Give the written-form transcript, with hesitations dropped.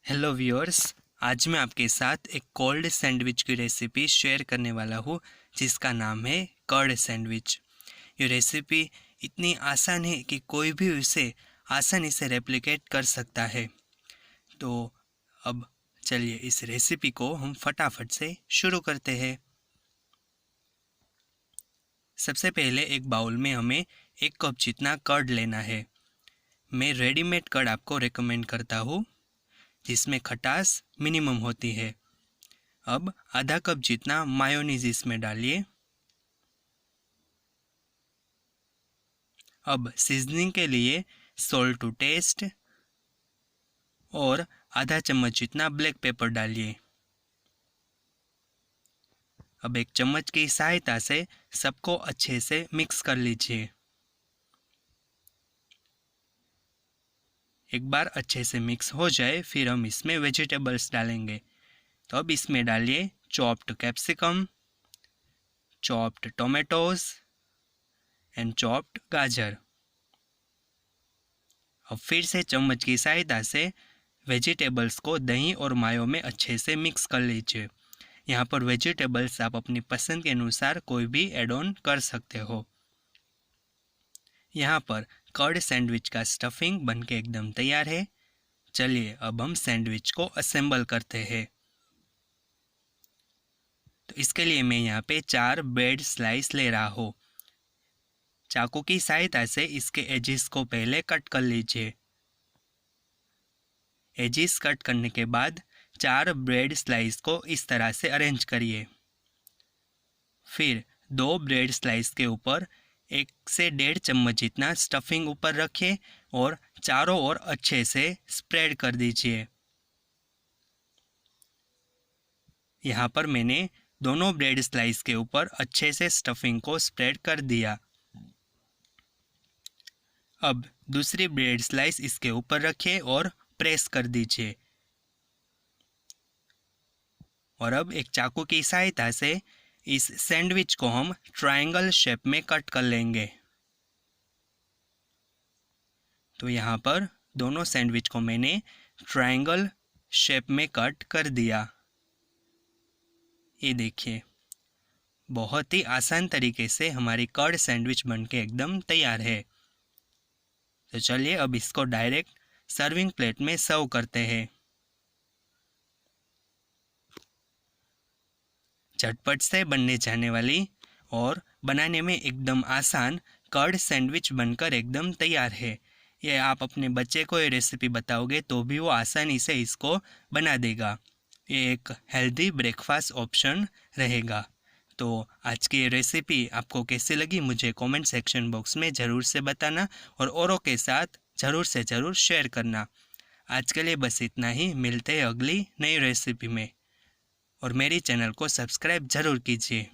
Hello viewers, आज मैं आपके साथ एक कोल्ड सैंडविच की रेसिपी शेयर करने वाला हूँ जिसका नाम है कर्ड सैंडविच। ये रेसिपी इतनी आसान है कि कोई भी इसे आसानी से रेप्लिकेट कर सकता है। तो अब चलिए इस रेसिपी को हम फटाफट से शुरू करते हैं। सबसे पहले एक बाउल में हमें 1 कप जितना कर्ड लेना है। मैं रेडीमेड कर्ड आपको रेकमेंड करता हूँ जिसमें खटास मिनिमम होती है। अब आधा कप जितना मायोनीज इसमें डालिए। अब सीजनिंग के लिए सॉल्ट टू टेस्ट और आधा चम्मच जितना ब्लैक पेपर डालिए। अब एक चम्मच की सहायता से सबको अच्छे से मिक्स कर लीजिए। एक बार अच्छे से मिक्स हो जाए फिर हम इसमें वेजिटेबल्स डालेंगे। तो अब इसमें डालिए chopped capsicum, chopped tomatoes and chopped गाजर। अब फिर से चम्मच की सहायता से वेजिटेबल्स को दही और मायो में अच्छे से मिक्स कर लीजिए। यहाँ पर वेजिटेबल्स आप अपनी पसंद के अनुसार कोई भी ऐड ऑन कर सकते हो। यहाँ पर कर्ड सैंडविच का स्टफिंग बनके एकदम तैयार है। चलिए अब हम सैंडविच को असेंबल करते हैं। तो इसके लिए मैं यहाँ पे 4 ब्रेड स्लाइस ले रहा हूँ। चाकू की सहायता से इसके एजिस को पहले कट कर लीजिए। एजिस कट करने के बाद 4 ब्रेड स्लाइस को इस तरह से अरेंज करिए। फिर 2 ब्रेड स्लाइस के ऊपर 1 से 1.5 चम्मच जितना स्टफिंग ऊपर रखिए और चारों ओर अच्छे से स्प्रेड कर दीजिए। यहाँ पर मैंने दोनों ब्रेड स्लाइस के ऊपर अच्छे से स्टफिंग को स्प्रेड कर दिया। अब दूसरी ब्रेड स्लाइस इसके ऊपर रखिए और प्रेस कर दीजिए। और अब एक चाकू की सहायता से इस सैंडविच को हम ट्रायंगल शेप में कट कर लेंगे। तो यहाँ पर दोनों सैंडविच को मैंने ट्रायंगल शेप में कट कर दिया। ये देखिए, बहुत ही आसान तरीके से हमारी कर्ड सैंडविच बनके एकदम तैयार है। तो चलिए अब इसको डायरेक्ट सर्विंग प्लेट में सर्व करते हैं। झटपट से बनने जाने वाली और बनाने में एकदम आसान कर्ड सैंडविच बनकर एकदम तैयार है। ये आप अपने बच्चे को ये रेसिपी बताओगे तो भी वो आसानी से इसको बना देगा। ये एक हेल्दी ब्रेकफास्ट ऑप्शन रहेगा। तो आज की ये रेसिपी आपको कैसी लगी मुझे कमेंट सेक्शन बॉक्स में ज़रूर से बताना और औरों के साथ ज़रूर से ज़रूर शेयर करना। आज के लिए बस इतना ही, मिलते हैं अगली नई रेसिपी में और मेरी चैनल को सब्सक्राइब ज़रूर कीजिए।